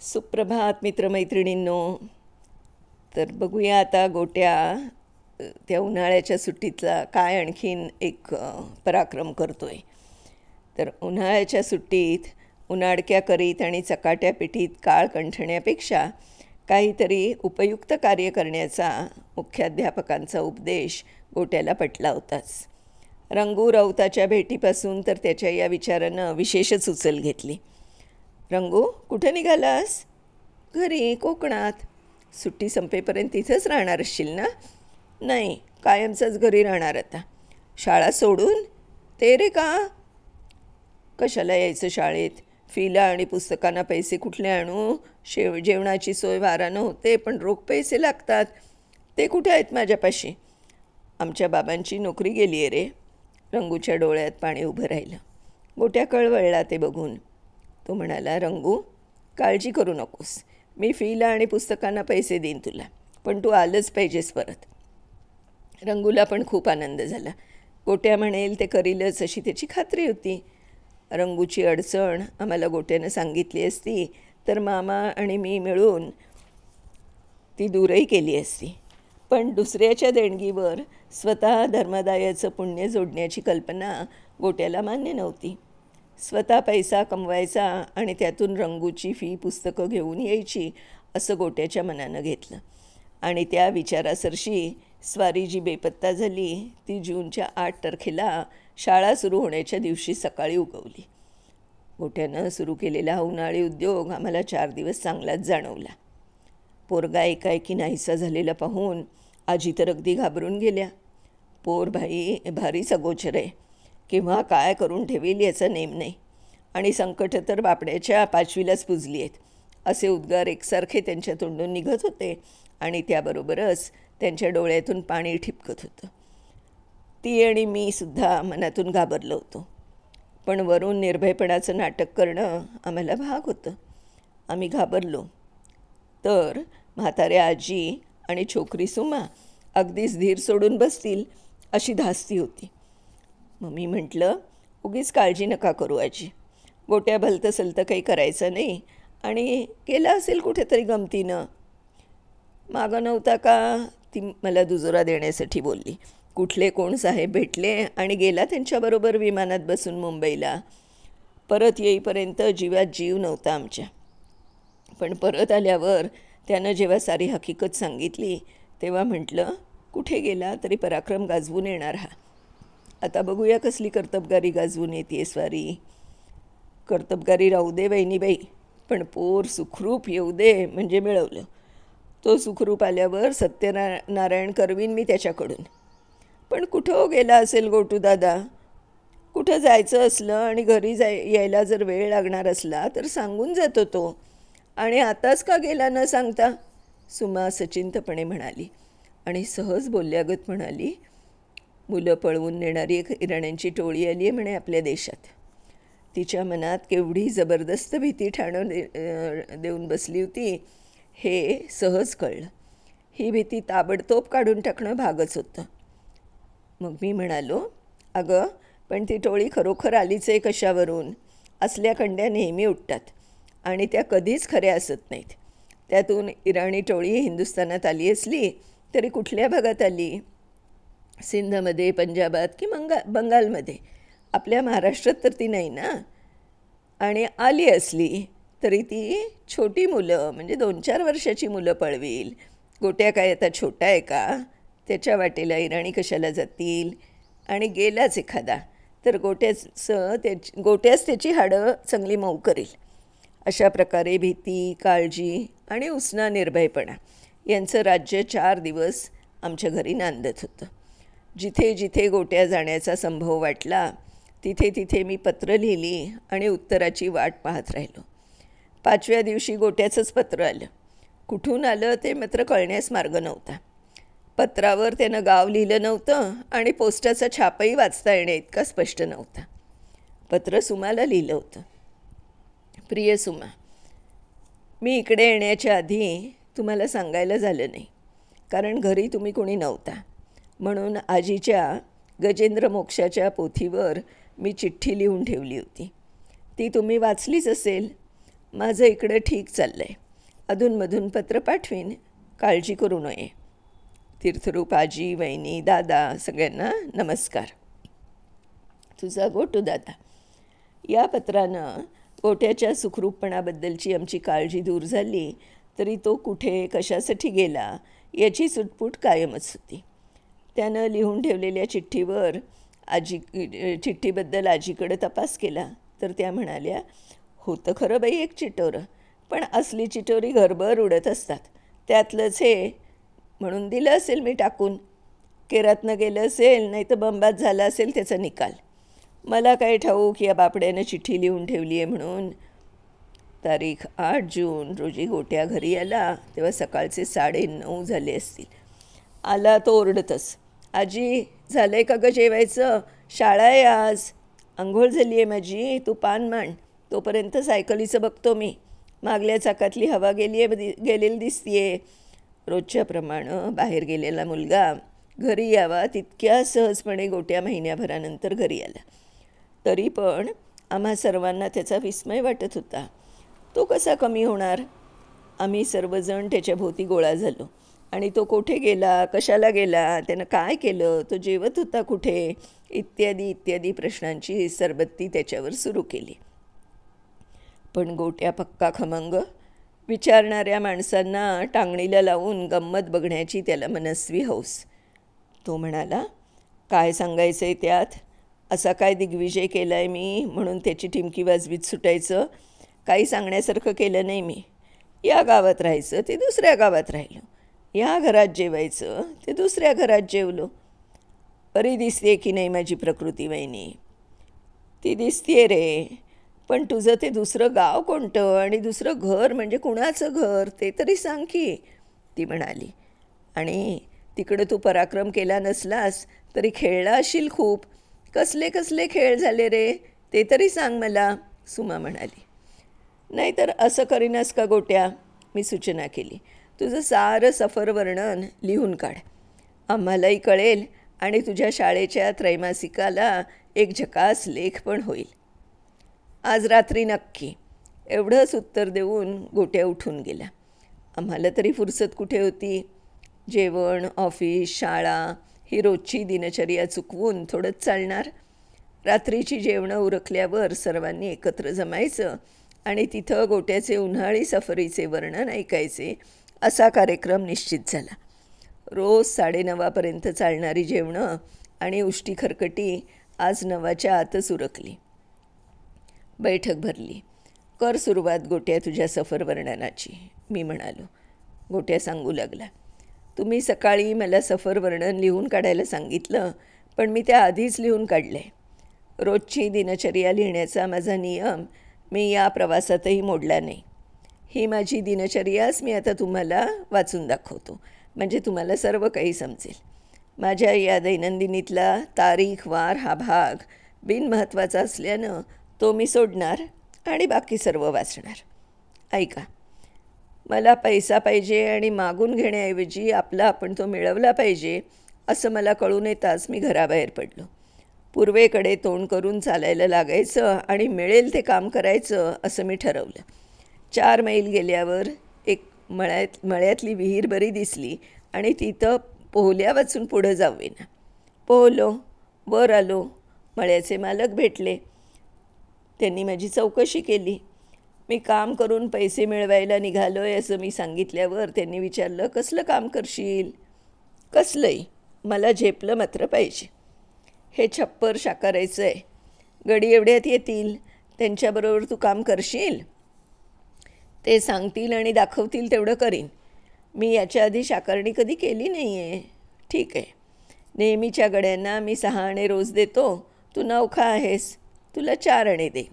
सुप्रभात मित्रमैत्रिणींनो. तर बघूया आता गोट्या त्या उन्हाळ्याच्या सुट्टीतला काय आणखीन एक पराक्रम करतोय. तर उन्हाळ्याच्या सुट्टीत उन्हाडक्या करीत आणि चकाट्या पिठीत काळ कंठण्यापेक्षा काहीतरी उपयुक्त कार्य करण्याचा मुख्याध्यापकांचा उपदेश गोट्याला पटला होताच. रंगू राऊताच्या भेटीपासून तर त्याच्या या विचारानं विशेषच उचल घेतली. रंगू, कुठे निघालास? घरी, कोकणात. सुट्टी संपेपर्यंत तिथंच राहणार असशील ना? नाही, कायमचंच घरी राहणार आता. शाळा सोडून? ते रे का? कशाला यायचं शाळेत? फीला आणि पुस्तकांना पैसे कुठले आणू? जेवणाची सोय वारानं होते, पण रोख पैसे लागतात. ते कुठे आहेत माझ्यापाशी? आमच्या बाबांची नोकरी गेली आहे रे. रंगूच्या डोळ्यात पाणी उभं राहिलं. गोट्या कळवळला ते बघून. तो म्हणाला, रंगू, काळजी करू नकोस. मी फीला आणि पुस्तकांना पैसे देईन तुला, पण तू आलंच पाहिजेस परत. रंगूला पण खूप आनंद झाला. गोट्या म्हणेल ते करीलच अशी त्याची खात्री होती. रंगूची अडचण आम्हाला गोट्यानं सांगितली असती तर मामा आणि मी मिळून ती दूरही केली असती. पण दुसऱ्याच्या देणगीवर स्वतः धर्मदायाचं पुण्य जोडण्याची कल्पना गोट्याला मान्य नव्हती. स्वतः पैसा कमवायचा आणि त्यातून रंगूची फी पुस्तकं घेऊन यायची असं गोट्याच्या मनानं घेतलं. आणि त्या विचारासरशी स्वारी जी बेपत्ता झाली ती जूनच्या 8 तारखेला शाळा सुरू होण्याच्या दिवशी सकाळी उगवली. गोट्यानं सुरू केलेला हा उन्हाळी उद्योग आम्हाला 4 दिवस चांगलाच जाणवला. पोरगा एकाएकी नाहीसा झालेला पाहून आजी तर अगदी घाबरून गेल्या. पोर भारी सगोचर आहे, केव्हा काय करून ठेवील याचा नेम नाही, आणि संकट तर बापड्याच्या 5वीलाच पुजली आहेत असे उद्गार एकसारखे त्यांच्या तोंडून निघत होते आणि त्याबरोबरच त्यांच्या डोळ्यातून पाणी ठिपकत होतं. ती आणि मी सुद्धा मनातून घाबरलो होतो, पण वरून निर्भयपणाचं नाटक करणं आम्हाला भाग होतं. आम्ही घाबरलो तर म्हाताऱ्या आजी आणि छोकरी सुमा अगदीच धीर सोडून बसतील अशी धास्ती होती. मग मी म्हटलं, उगीच काळजी नका करू आजी. गोट्या भलतं सलतं काही करायचं नाही आणि गेला असेल कुठेतरी गमतीनं. मागं नव्हता का? ती मला दुजोरा देण्यासाठी बोलली. कुठले कोण साहेब भेटले आणि गेला त्यांच्याबरोबर विमानात बसून मुंबईला. परत येईपर्यंत जीवात जीव नव्हता आमच्या. पण परत आल्यावर त्यानं जेव्हा सारी हकीकत सांगितली तेव्हा म्हटलं, कुठे गेला तरी पराक्रम गाजवून येणार हा. आता बघूया कसली कर्तबगारी गाजवून येते स्वारी. कर्तबगारी राहू दे वहिनीबाई, पण पोर सुखरूप येऊ दे म्हणजे मिळवलं. तो सुखरूप आल्यावर सत्यनारायण करवीन मी त्याच्याकडून. पण कुठं गेला असेल गोटू दादा? कुठं जायचं असलं आणि घरी यायला जर वेळ लागणार असला तर सांगून जातो तो, आणि आताच का गेला न सांगता? सुमा सचिंतपणे म्हणाली आणि सहज बोलल्यागत म्हणाली, मुलं पळवून नेणारी एक इराण्यांची टोळी आली आहे म्हणे आपल्या देशात. तिच्या मनात केवढी जबरदस्त भीती ठाणं देऊन बसली होती हे सहज कळलं. ही भीती ताबडतोब काढून टाकणं भागच होतं. मग मी म्हणालो, अगं पण ती टोळी खरोखर आलीच आहे कशावरून? असल्या कंड्या नेहमी उठतात आणि त्या कधीच खऱ्या असत नाहीत. त्यातून इराणी टोळी हिंदुस्थानात आली असली तरी कुठल्या भागात आली? सिंधमध्ये, पंजाबात की बंगालमध्ये? आपल्या महाराष्ट्रात तर ती नाही ना. आणि आली असली तरी ती छोटी मुलं म्हणजे 2-4 वर्षाची मुलं पळवील. गोट्या काय आता छोटा आहे का? त्याच्या वाटेला इराणी कशाला जातील? आणि गेलाच एखादा तर गोट्याच त्याची हाडं चांगली मऊ करेल. अशा प्रकारे भीती, काळजी आणि उसना निर्भयपणा यांचं राज्य 4 दिवस आमच्या घरी नांदत होतं. जिथे जिथे गोट्या जाण्याचा संभव वाटला तिथे तिथे मी पत्र लिहिली आणि उत्तराची वाट पाहत राहिलो. 5व्या दिवशी गोट्याचंच पत्र आलं. कुठून आलं ते मात्र कळण्यास मार्ग नव्हता. पत्रावर त्यानं गाव लिहिलं नव्हतं आणि पोस्टाचा छापही वाचता येण्या इतका स्पष्ट नव्हता. पत्र सुमाला लिहिलं होतं. प्रिय सुमा, मी इकडे येण्याच्या आधी तुम्हाला सांगायला झालं नाही, कारण घरी तुम्ही कोणी नव्हता. म्हणून आजीच्या गजेंद्र मोक्षाच्या पोथीवर मी चिठ्ठी लिहून ठेवली होती. ती तुम्ही वाचलीच असेल. माझं इकडं ठीक चाललं आहे. अधूनमधून पत्र पाठवीन, काळजी करू नये. तीर्थरूप आजी, वहिनी, दादा सगळ्यांना नमस्कार. तुझा गोटू दादा. या पत्रानं गोट्याच्या सुखरूपपणाबद्दलची आमची काळजी दूर झाली, तरी तो कुठे कशासाठी गेला याची सुटपूट कायमच होती. त्यानं लिहून ठेवलेल्या चिठ्ठीवर चिठ्ठीबद्दल आजीकडे तपास केला तर त्या म्हणाल्या, होतं खरं बाई एक चिटोरं, पण असली चिटोरी घरभर उडत असतात, त्यातलंच हे म्हणून दिलं असेल मी टाकून. केरातनं गेलं असेल, नाही तर बंबात झाला असेल त्याचा निकाल. मला काय ठाऊक या बापड्यानं चिठ्ठी लिहून ठेवली आहे म्हणून. तारीख 8 जून रोजी गोट्या घरी आला तेव्हा सकाळचे 9:30 झाले असतील. आला तो ओरडतच, आजी झालं आहे का गं जेवायचं? शाळा आहे आज. आंघोळ झाली आहे माझी, तू पान मांड, तोपर्यंत सायकलीचं बघतो मी. मागल्या चाकातली हवा गेलेली दिसतीये. रोजच्याप्रमाणे बाहेर गेलेला मुलगा घरी यावा तितक्या सहजपणे गोट्या महिन्याभरानंतर घरी आला. तरी पण आम्हा सर्वांना त्याचा विस्मय वाटत होता. तो कसा कमी होणार? आम्ही सर्वजण त्याच्या भोवती गोळा झालो आणि तो कोठे गेला, कशाला गेला, त्यानं काय केलं, तो जेवत होता कुठे, इत्यादी इत्यादी प्रश्नांची सरबत्ती त्याच्यावर सुरू केली. पण गोट्या पक्का खमंग. विचारणाऱ्या माणसांना टांगणीला लावून गंमत बघण्याची त्याला मनस्वी हौस. तो म्हणाला, काय सांगायचं आहे त्यात? असा काय दिग्विजय केला आहे मी म्हणून त्याची टिमकी वाजवीत सुटायचं? काही सांगण्यासारखं केलं नाही मी. या गावात राहायचं ते दुसऱ्या गावात राहिलो, या घरात जेवायचं ते दुसऱ्या घरात जेवलो. बरी दिसते की नाही माझी प्रकृती वहिनी? ती दिसतीये रे, पण तुझं ते दुसरं गाव कोणतं आणि दुसरं घर म्हणजे कुणाचं घर ते तरी सांग की, ती म्हणाली. आणि तिकडं तू पराक्रम केला नसलास तरी खेळला असशील खूप. कसले कसले खेळ झाले रे ते तरी सांग मला, सुमा म्हणाली. नाहीतर असं करीनस का गोट्या, मी सूचना केली. तुझं सारं सफर वर्णन लिहून काढ, आम्हालाही कळेल आणि तुझ्या शाळेच्या त्रैमासिकाला एक झकास लेख पण होईल. आज रात्री नक्की, एवढंच उत्तर देऊन गोट्या उठून गेला. आम्हाला तरी फुरसत कुठे होती. जेवण, ऑफिस, शाळा ही रोजची दिनचर्या चुकवून थोडंच चालणार. रात्रीची जेवणं उरकल्यावर सर्वांनी एकत्र जमायचं आणि तिथं गोट्याचे उन्हाळी सफरीचे वर्णन ऐकायचे असा कार्यक्रम निश्चित झाला. रोज 9:30पर्यंत चालणारी जेवणं आणि उष्टी खरकटी आज 9च्या आतच उरकली. बैठक भरली. कर सुरुवात गोट्या तुझ्या सफर वर्णनाची, मी म्हणालो. गोट्या सांगू लागला, तुम्ही सकाळी मला सफर वर्णन लिहून काढायला सांगितलं, पण मी त्या आधीच लिहून काढले. रोजची दिनचर्या लिहिण्याचा माझा नियम मी या प्रवासातही मोडला नाही. ही माझी दिनचर्याच मी आता तुम्हाला वाचून दाखवतो, म्हणजे तुम्हाला सर्व काही समजेल. माझ्या या दैनंदिनीतला तारीख वार हा भाग बिनमहत्त्वाचा असल्यानं तो मी सोडणार आणि बाकी सर्व वाचणार. ऐका, मला पैसा पाहिजे आणि मागून घेण्याऐवजी आपला आपण तो मिळवला पाहिजे असं मला कळून येताच मी घराबाहेर पडलो. पूर्वेकडे तोंड करून चालायला लागायचं आणि मिळेल ते काम करायचं असं मी ठरवलं. 4 मैल गेल्यावर एक मळ्यातली विहीर बरी दिसली आणि तिथं पोहल्या वाचून पुढं जावेना. पोहलो, वर आलो. मळ्याचे मालक भेटले. त्यांनी माझी चौकशी केली. मी काम करून पैसे मिळवायला निघालो आहे असं मी सांगितल्यावर त्यांनी विचारलं, कसलं काम करशील? कसलंही, मला झेपलं मात्र पाहिजे. हे छप्पर शाकारायचं आहे, गडी एवढ्यात येतील, त्यांच्याबरोबर तू काम करशील? ते सांगतील आणि दाखवतील तेवढं करीन. मी याच्या आधी शाकारणी कधी केली नाही आहे. ठीक आहे, नेहमीच्या गड्यांना मी 6 आणे रोज देतो, तू नवखा आहेस, तुला 4 आणे देईन.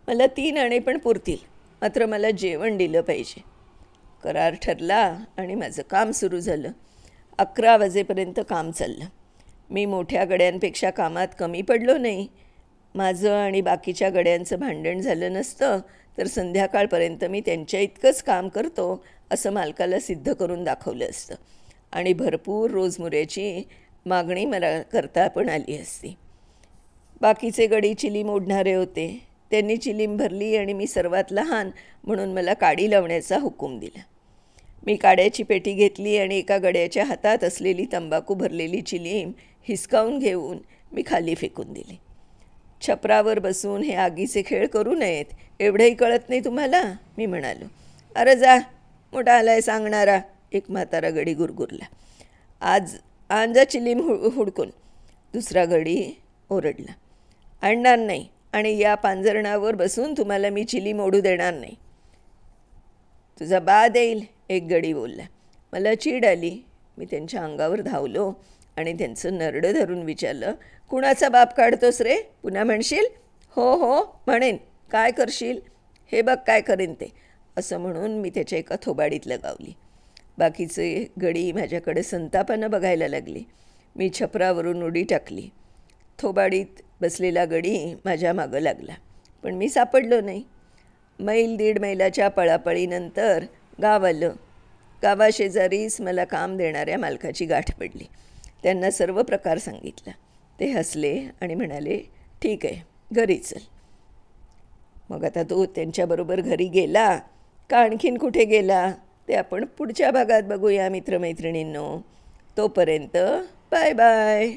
मला 3 आणे पण पुरतील, मात्र मला जेवण दिलं पाहिजे. करार ठरला आणि माझं काम सुरू झालं. 11 वाजेपर्यंत काम चाललं. मी मोठ्या गड्यांपेक्षा कामात कमी पडलो नाही. माझं आणि बाकीच्या गड्यांचं भांडण झालं नसतं तर संध्याकाळपर्यंत मी त्यांच्या इतकंच काम करतो असं मालकाला सिद्ध करून दाखवलं असतं आणि भरपूर रोजमुऱ्याची मागणी मला करता पण आली असती. बाकीचे गडी चिली मोडणारे होते. त्यांनी चिलीम भरली आणि मी सर्वात लहान म्हणून मला काडी लावण्याचा हुकूम दिला. मी काड्याची पेटी घेतली आणि एका गड्याच्या हातात असलेली तंबाखू भरलेली चिलीम हिसकावून घेऊन मी खाली फेकून दिली. छपरावर बसून हे आगीचे खेळ करू नयेत एवढंही कळत नाही तुम्हाला, मी म्हणालो. अरे जा, मोठा आलाय सांगणारा, एक म्हातारा गडी गुरगुरला. आज आणजा चिलीम हुडकून, दुसरा गडी ओरडला. आणणार नाही आणि या पांजरणावर बसून तुम्हाला मी चिलीम ओढू देणार नाही. तुझा बा देईल, एक गडी बोलला. मला चीड आली. मी त्यांच्या अंगावर धावलो आणि त्यांचं नरडं धरून विचारलं, कुणाचा बाप काढतोस रे, पुन्हा म्हणशील? हो हो म्हणेन, काय करशील? हे बघ काय करेन ते, असं म्हणून मी त्याच्या एका थोबाडीत लगावली. बाकीचे गडी माझ्याकडे संतापानं बघायला लागले. मी छपरावरून उडी टाकली. थोबाडीत बसलेला गडी माझ्या मागं लागला, पण मी सापडलो नाही. मैल 1.5 मैलाच्या पळापळीनंतर गाव आलं. गावाशेजारीच मला काम देणाऱ्या मालकाची गाठ पडली. त्यांना सर्व प्रकार सांगितला. ते हसले आणि म्हणाले, ठीक आहे, घरी चल. मग आता तो त्यांच्याबरोबर घरी गेला का आणखीन कुठे गेला ते आपण पुढच्या भागात बघूया मित्रमैत्रिणींनो. तोपर्यंत बाय बाय.